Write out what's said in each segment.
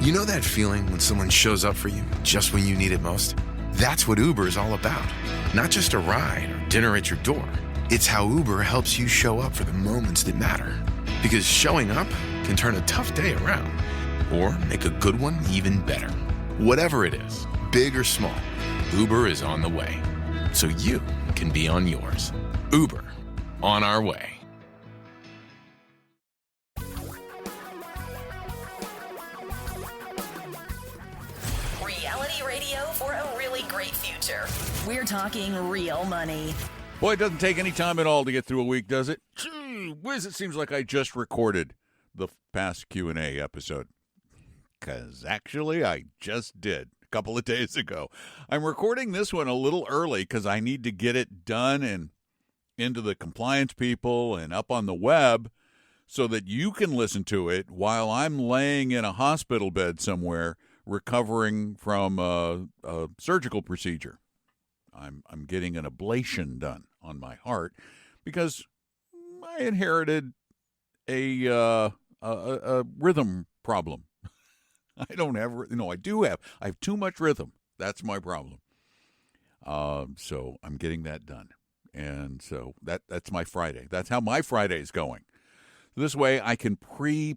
You know that feeling when someone shows up for you just when you need it most? That's what Uber is all about. Not just a ride or dinner at your door. It's how Uber helps you show up for the moments that matter. Because showing up can turn a tough day around or make a good one even better. Whatever it is, big or small, Uber is on the way. So you can be on yours. Uber, on our way. Reality radio for a really great future. We're talking real money. Boy, it doesn't take any time at all to get through a week, does it? Gee whiz, it seems like I just recorded the past Q&A episode. Because actually, I just did a couple of days ago. I'm recording this one a little early because I need to get it done and into the compliance people and up on the web so that you can listen to it while I'm laying in a hospital bed somewhere recovering from a surgical procedure. I'm getting an ablation done on my heart because I inherited a rhythm problem. I don't have, no, I have too much rhythm. That's my problem. So I'm getting that done. And so that's my Friday. That's how my Friday is going. This way I can pre-publish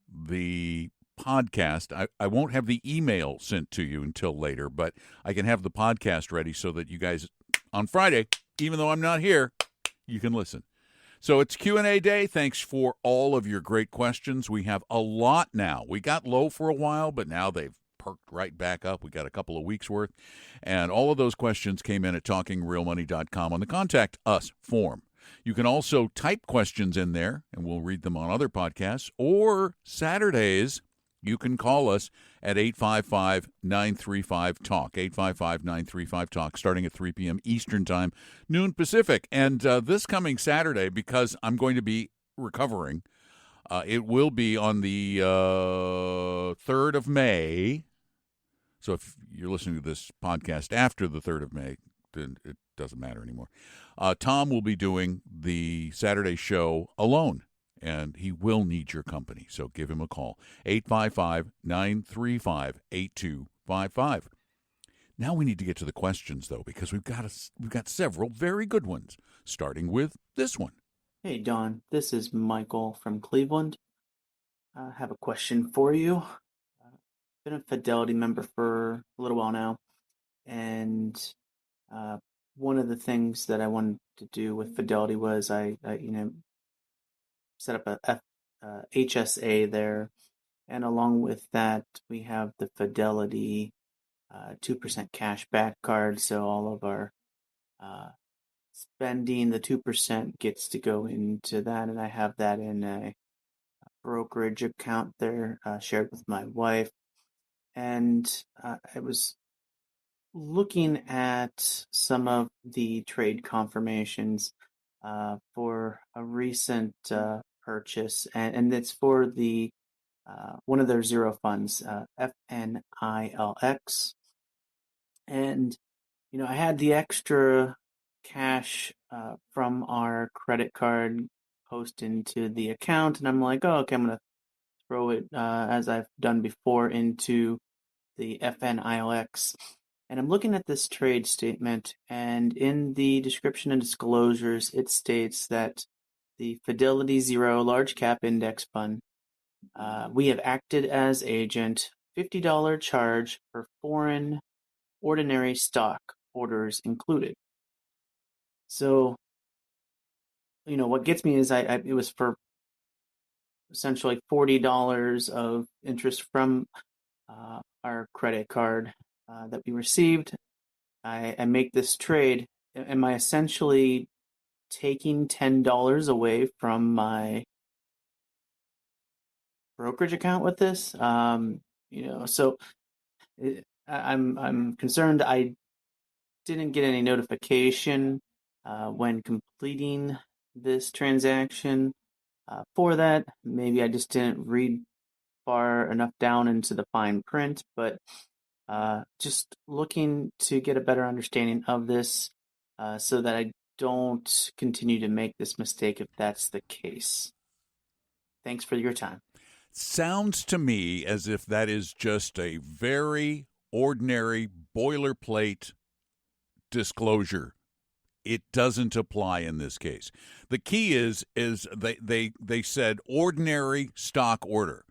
the podcast. I won't have the email sent to you until later, but I can have the podcast ready so that you guys on Friday, even though I'm not here, you can listen. So it's Q&A day. Thanks for all of your great questions. We have a lot now. We got low for a while, but now they've perked right back up. We got a couple of weeks worth. And all of those questions came in at talkingrealmoney.com on the Contact Us form. You can also type questions in there, and we'll read them on other podcasts. Or Saturdays, you can call us at 855-935-TALK, 855-935-TALK, starting at 3 p.m. Eastern Time, noon Pacific. And this coming Saturday, because I'm going to be recovering, it will be on the 3rd of May. So if you're listening to this podcast after the 3rd of May, then it doesn't matter anymore. Tom will be doing the Saturday show alone. And he will need your company, so give him a call, 855-935-8255. Now we need to get to the questions, though, because we've got several very good ones, starting with this one. Hey, Don. This is Michael from Cleveland. I have a question for you. I've been a Fidelity member for a little while now, and one of the things that I wanted to do with Fidelity was I set up a HSA there, and along with that we have the Fidelity 2% cash back card, so all of our spending, the 2% gets to go into that, and I have that in a brokerage account there, shared with my wife. And I was looking at some of the trade confirmations for a recent purchase, and it's for the one of their zero funds, FNILX. And I had the extra cash from our credit card post into the account, and I'm like, oh, okay, I'm gonna throw it as I've done before into the FNILX. And I'm looking at this trade statement, and in the description and disclosures, it states that the Fidelity Zero Large Cap Index Fund, we have acted as agent, $50 charge for foreign ordinary stock orders included. So, what gets me is it was for essentially $40 of interest from our credit card that we received. I make this trade. Am I essentially taking $10 away from my brokerage account with this? So I'm concerned. I didn't get any notification when completing this transaction for that. Maybe I just didn't read far enough down into the fine print, but just looking to get a better understanding of this so that I don't continue to make this mistake if that's the case. Thanks for your time. Sounds to me as if that is just a very ordinary boilerplate disclosure. It doesn't apply in this case. The key is they said ordinary stock order.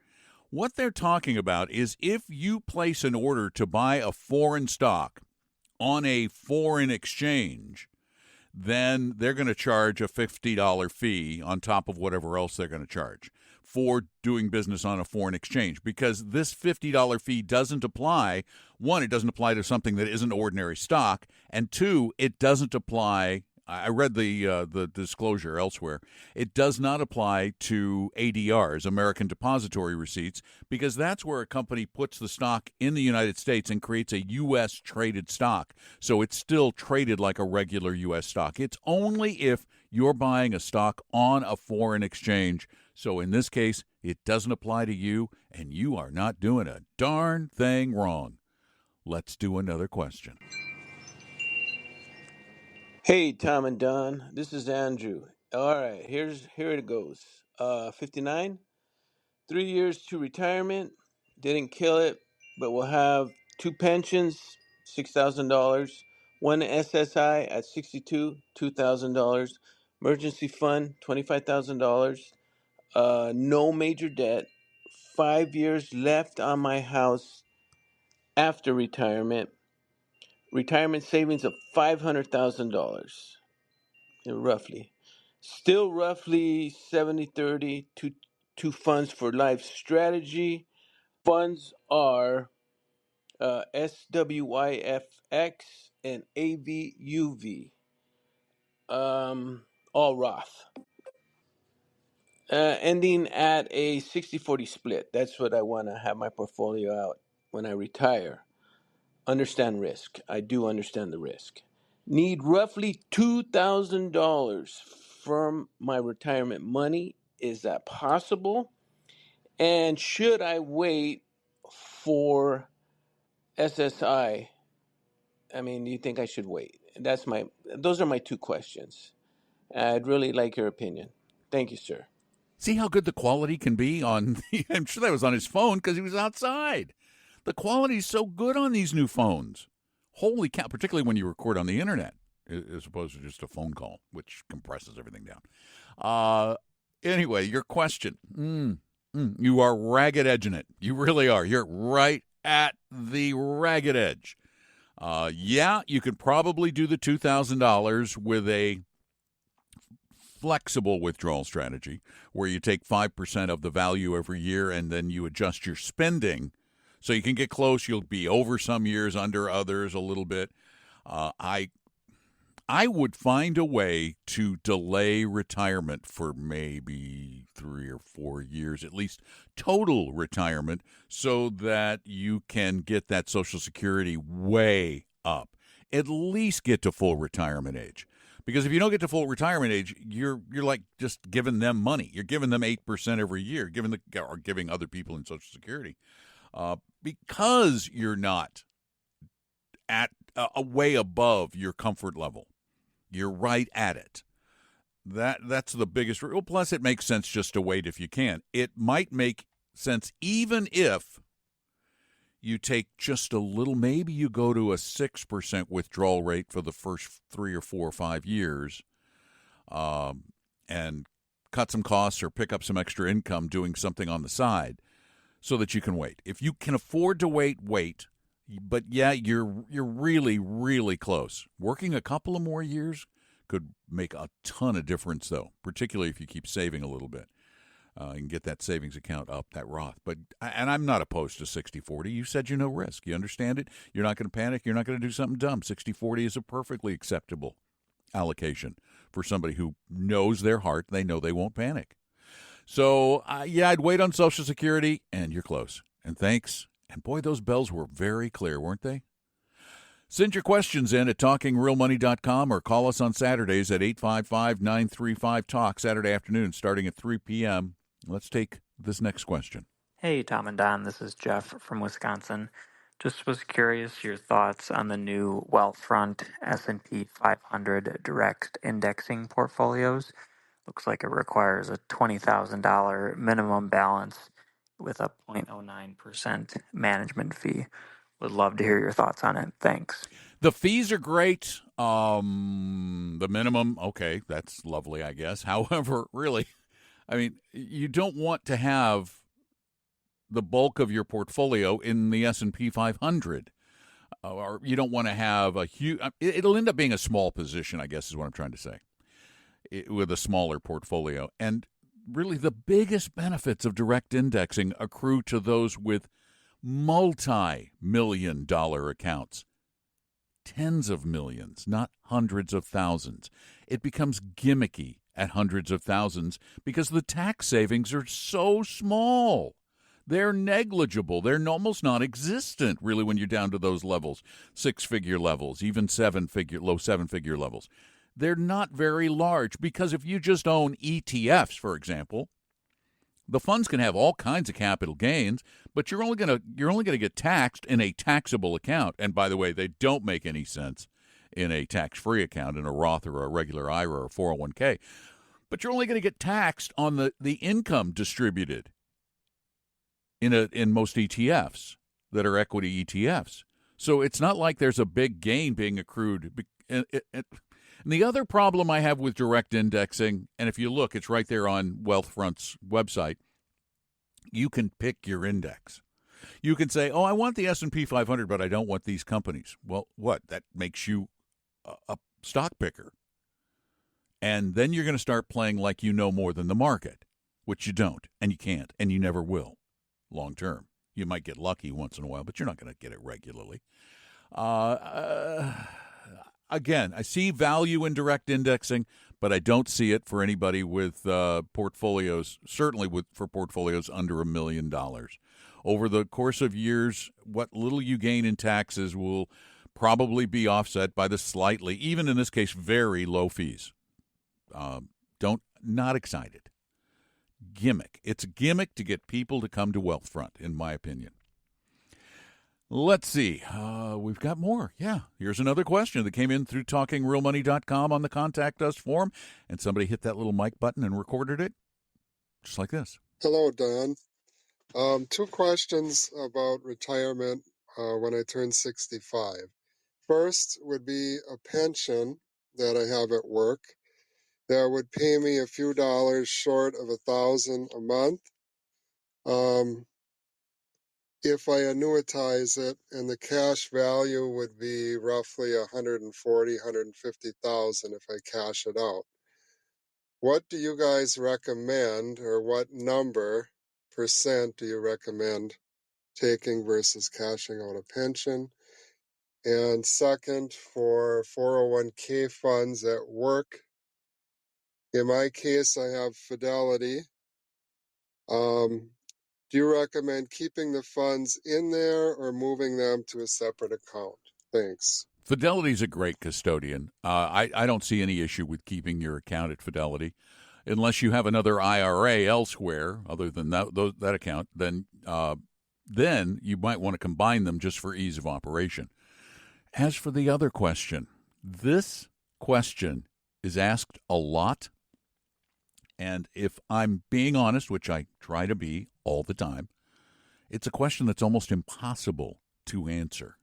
What they're talking about is if you place an order to buy a foreign stock on a foreign exchange, then they're going to charge a $50 fee on top of whatever else they're going to charge for doing business on a foreign exchange, because this $50 fee doesn't apply. One, it doesn't apply to something that isn't ordinary stock, and two, it doesn't apply. I read the disclosure elsewhere. It does not apply to ADRs, American Depository Receipts, because that's where a company puts the stock in the United States and creates a U.S. traded stock. So it's still traded like a regular U.S. stock. It's only if you're buying a stock on a foreign exchange. So in this case, it doesn't apply to you, and you are not doing a darn thing wrong. Let's do another question. Hey, Tom and Don. This is Andrew. All right, here it goes. 59, 3 years to retirement. Didn't kill it, but we'll have 2 pensions, $6,000. 1 SSI at 62, $2,000. Emergency fund, $25,000. No major debt. 5 years left on my house after retirement. Retirement savings of $500,000. Roughly. Still roughly 70-30 to two funds for life strategy. Funds are SWIFX and AVUV. All Roth. Ending at a 60-40 split. That's what I want to have my portfolio out when I retire. Understand risk. I do understand the risk. Need roughly $2,000 from my retirement money. Is that possible? And should I wait for SSI? I mean, do you think I should wait? Those are my 2 questions. I'd really like your opinion. Thank you, sir. See how good the quality can be on I'm sure that was on his phone because he was outside. The quality's so good on these new phones. Holy cow, particularly when you record on the internet as opposed to just a phone call, which compresses everything down. Anyway, your question. You are ragged edging it. You really are. You're right at the ragged edge. Yeah, you could probably do the $2,000 with a flexible withdrawal strategy where you take 5% of the value every year and then you adjust your spending so you can get close. You'll be over some years, under others a little bit. I would find a way to delay retirement for maybe 3 or 4 years, at least total retirement, so that you can get that Social Security way up. At least get to full retirement age. Because if you don't get to full retirement age, you're like just giving them money. You're giving them 8% every year, giving other people in Social Security, because you're not at a way above your comfort level. You're right at it. That's the biggest. Well, plus, it makes sense just to wait if you can. It might make sense even if you take just a little, maybe you go to a 6% withdrawal rate for the first 3 or 4 or 5 years, and cut some costs or pick up some extra income doing something on the side so that you can wait. If you can afford to wait. But yeah, you're really, really close. Working a couple of more years could make a ton of difference, though, particularly if you keep saving a little bit. And get that savings account up, that Roth. And I'm not opposed to 60-40. You said you know risk. You understand it. You're not going to panic. You're not going to do something dumb. 60-40 is a perfectly acceptable allocation for somebody who knows their heart. They know they won't panic. So, yeah, I'd wait on Social Security, and you're close. And thanks. And boy, those bells were very clear, weren't they? Send your questions in at talkingrealmoney.com or call us on Saturdays at 855-935-TALK, Saturday afternoon starting at 3 p.m. Let's take this next question. Hey, Tom and Don, this is Jeff from Wisconsin. Just was curious your thoughts on the new Wealthfront S&P 500 direct indexing portfolios. Looks like it requires a $20,000 minimum balance. with a 0.09% management fee. Would love to hear your thoughts on it. Thanks. The fees are great. The minimum, okay, that's lovely, I guess. However, really, I mean, you don't want to have the bulk of your portfolio in the S&P 500. Or you don't want to have a huge, it'll end up being a small position, I guess is what I'm trying to say, with a smaller portfolio. And really the biggest benefits of direct indexing accrue to those with multi-million-dollar accounts. Tens of millions, not hundreds of thousands. It becomes gimmicky at hundreds of thousands because the tax savings are so small. They're negligible. They're almost non-existent, really, when you're down to those levels, six-figure levels, even low seven-figure levels. They're not very large because if you just own ETFs, for example, the funds can have all kinds of capital gains, but you're only going to get taxed in a taxable account. And by the way, they don't make any sense in a tax-free account, in a Roth or a regular IRA or 401k. But you're only going to get taxed on the income distributed in most ETFs that are equity ETFs. So it's not like there's a big gain being accrued. And the other problem I have with direct indexing, and if you look, it's right there on Wealthfront's website, you can pick your index. You can say, oh, I want the S&P 500, but I don't want these companies. Well, what? That makes you a stock picker. And then you're going to start playing like you know more than the market, which you don't, and you can't, and you never will. Long term. You might get lucky once in a while, but you're not going to get it regularly. Again, I see value in direct indexing, but I don't see it for anybody with portfolios, certainly for portfolios under $1 million. Over the course of years, what little you gain in taxes will probably be offset by the slightly, even in this case, very low fees. Not excited. Gimmick. It's a gimmick to get people to come to Wealthfront, in my opinion. Let's see. We've got more. Yeah. Here's another question that came in through talkingrealmoney.com on the Contact Us form, and somebody hit that little mic button and recorded it, just like this. Hello, Don. Two questions about retirement when I turn 65. First would be a pension that I have at work that would pay me a few dollars short of $1,000 a month. If I annuitize it, and the cash value would be roughly 140, 150,000 if I cash it out. What do you guys recommend, or what percent do you recommend taking versus cashing out a pension? And second, for 401k funds at work, in my case, I have Fidelity. Do you recommend keeping the funds in there or moving them to a separate account? Thanks. Fidelity's a great custodian. I don't see any issue with keeping your account at Fidelity. Unless you have another IRA elsewhere other than that account, then you might want to combine them just for ease of operation. As for the other question, this question is asked a lot. And if I'm being honest, which I try to be all the time, it's a question that's almost impossible to answer.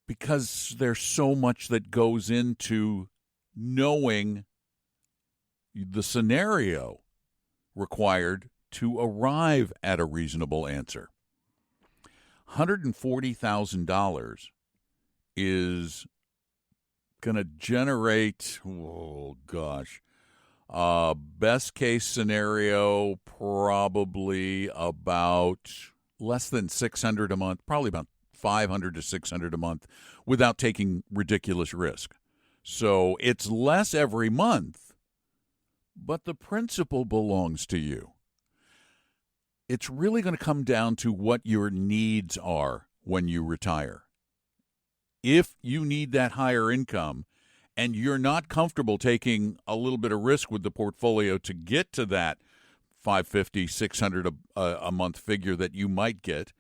Because there's so much that goes into knowing the scenario required to arrive at a reasonable answer. $140,000 is going to generate, best case scenario, probably about less than $600 a month, probably about $500 to $600 a month without taking ridiculous risk. So it's less every month, but the principal belongs to you. It's really going to come down to what your needs are when you retire. If you need that higher income and you're not comfortable taking a little bit of risk with the portfolio to get to that $550, $600 a month figure that you might get,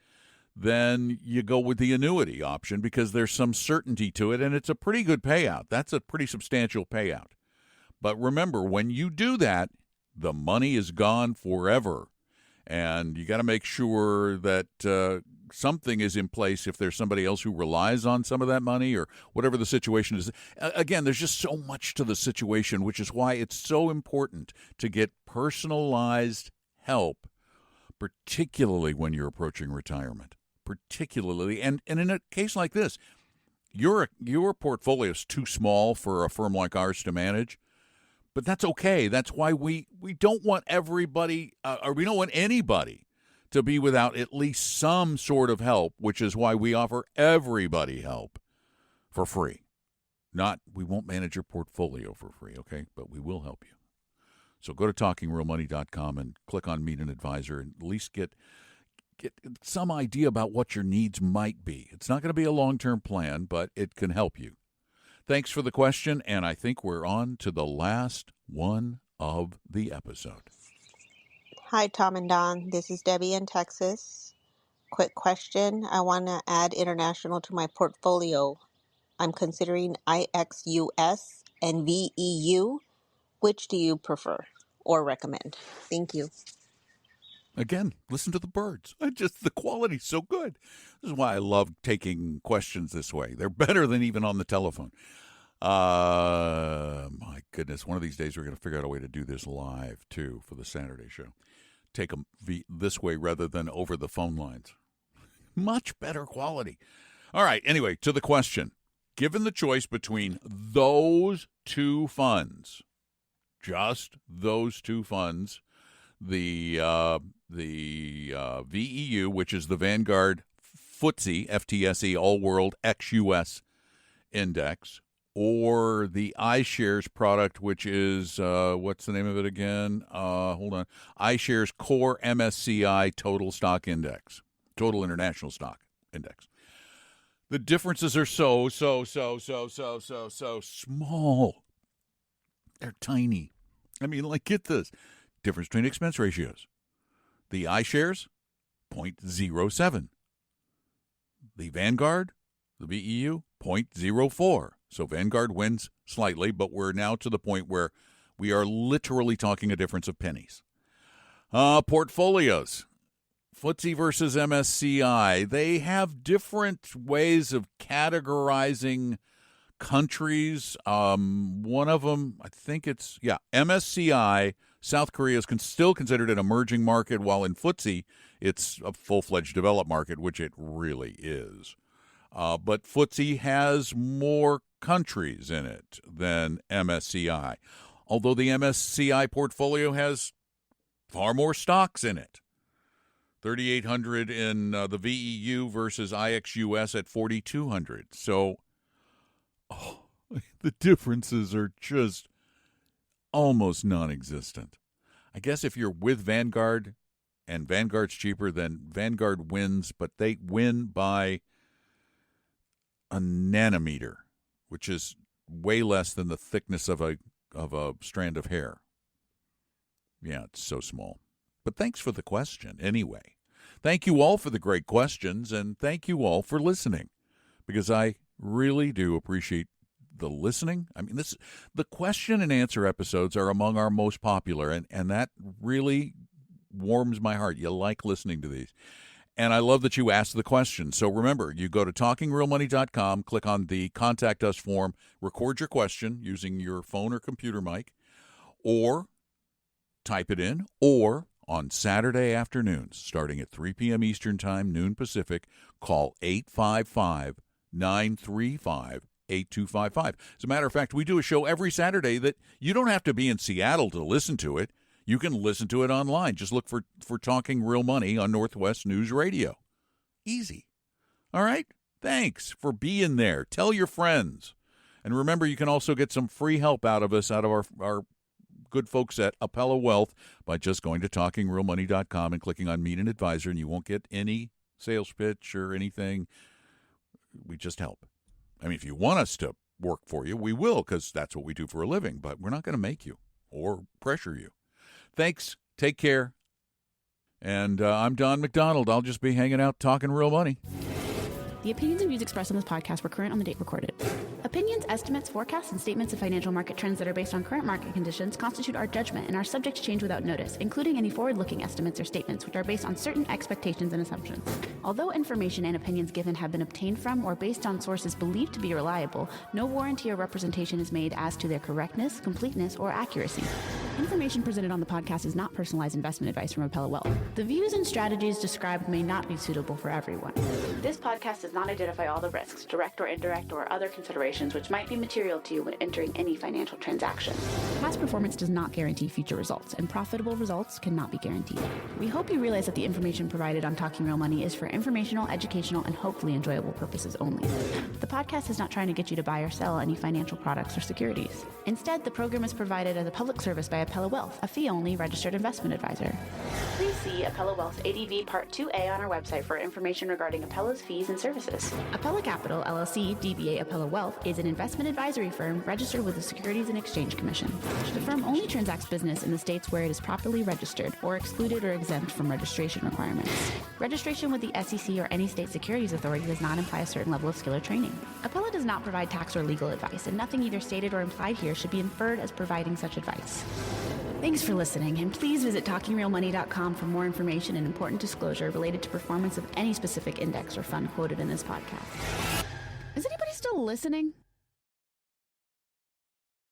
then you go with the annuity option because there's some certainty to it, and it's a pretty good payout. That's a pretty substantial payout. But remember, when you do that, the money is gone forever. And you got to make sure that something is in place if there's somebody else who relies on some of that money or whatever the situation is. Again, there's just so much to the situation, which is why it's so important to get personalized help, particularly when you're approaching retirement. Particularly, and in a case like this, your portfolio is too small for a firm like ours to manage. But that's okay. That's why we don't want everybody, or we don't want anybody to be without at least some sort of help, which is why we offer everybody help for free. We won't manage your portfolio for free, okay? But we will help you. So go to talkingrealmoney.com and click on Meet an Advisor and at least get some idea about what your needs might be. It's not going to be a long-term plan, but it can help you. Thanks for the question, and I think we're on to the last one of the episode. Hi, Tom and Don. This is Debbie in Texas. Quick question. I want to add international to my portfolio. I'm considering IXUS and VEU. Which do you prefer or recommend? Thank you. Again, listen to the birds. The quality's so good. This is why I love taking questions this way. They're better than even on the telephone. My goodness, one of these days we're going to figure out a way to do this live, too, for the Saturday show. Take them this way rather than over the phone lines. Much better quality. All right, anyway, to the question. Given the choice between those two funds, just those two funds, the VEU, which is the Vanguard FTSE, FTSE All World IXUS Index, or the iShares product, which is, what's the name of it again? Hold on. iShares Core MSCI Total Stock Index, Total International Stock Index. The differences are so small. They're tiny. I mean, get this. Difference between expense ratios. The iShares, 0.07. The Vanguard, the VEU, 0.04. So Vanguard wins slightly, but we're now to the point where we are literally talking a difference of pennies. Portfolios. FTSE versus MSCI. They have different ways of categorizing countries. One of them, I think it's, MSCI, South Korea is still considered an emerging market, while in FTSE, it's a full-fledged developed market, which it really is. But FTSE has more countries in it than MSCI, although the MSCI portfolio has far more stocks in it. 3,800 in the VEU versus IXUS at 4,200. So the differences are just almost non-existent. I guess if you're with Vanguard and Vanguard's cheaper, then Vanguard wins, but they win by a nanometer, which is way less than the thickness of a strand of hair. Yeah, it's so small. But thanks for the question anyway. Thank you all for the great questions, and thank you all for listening, because I really do appreciate the listening. I mean, the question and answer episodes are among our most popular, and that really warms my heart. You like listening to these. And I love that you asked the question. So remember, you go to talkingrealmoney.com, click on the Contact Us form, record your question using your phone or computer mic, or type it in, or on Saturday afternoons, starting at 3 p.m. Eastern Time, noon Pacific, call 855-935-8255. As a matter of fact, we do a show every Saturday that you don't have to be in Seattle to listen to it. You can listen to it online. Just look for Talking Real Money on Northwest News Radio. Easy. All right? Thanks for being there. Tell your friends. And remember, you can also get some free help out of us, out of our good folks at Apella Wealth, by just going to talkingrealmoney.com and clicking on Meet an Advisor, and you won't get any sales pitch or anything. We just help. I mean, if you want us to work for you, we will, because that's what we do for a living, but we're not going to make you or pressure you. Thanks. Take care. And I'm Don McDonald. I'll just be hanging out talking real money. The opinions and views expressed on this podcast were current on the date recorded. Opinions, estimates, forecasts, and statements of financial market trends that are based on current market conditions constitute our judgment and are subject to change without notice, including any forward-looking estimates or statements which are based on certain expectations and assumptions. Although information and opinions given have been obtained from or based on sources believed to be reliable, no warranty or representation is made as to their correctness, completeness, or accuracy. Information presented on the podcast is not personalized investment advice from Appella Wealth. The views and strategies described may not be suitable for everyone. This podcast does not identify all the risks, direct or indirect, or other considerations which might be material to you when entering any financial transaction. Past performance does not guarantee future results, and profitable results cannot be guaranteed. We hope you realize that the information provided on Talking Real Money is for informational, educational, and hopefully enjoyable purposes only. The podcast is not trying to get you to buy or sell any financial products or securities. Instead, the program is provided as a public service by Appella Wealth, a fee-only registered investment advisor. Please see Appella Wealth's ADV Part 2A on our website for information regarding Appella's fees and services. Appella Capital, LLC, DBA Appella Wealth, is an investment advisory firm registered with the Securities and Exchange Commission. The firm only transacts business in the states where it is properly registered or excluded or exempt from registration requirements. Registration with the SEC or any state securities authority does not imply a certain level of skill or training. Appella does not provide tax or legal advice, and nothing either stated or implied here should be inferred as providing such advice. Thanks for listening, and please visit TalkingRealMoney.com for more information and important disclosure related to performance of any specific index or fund quoted in this podcast. Is anybody still listening?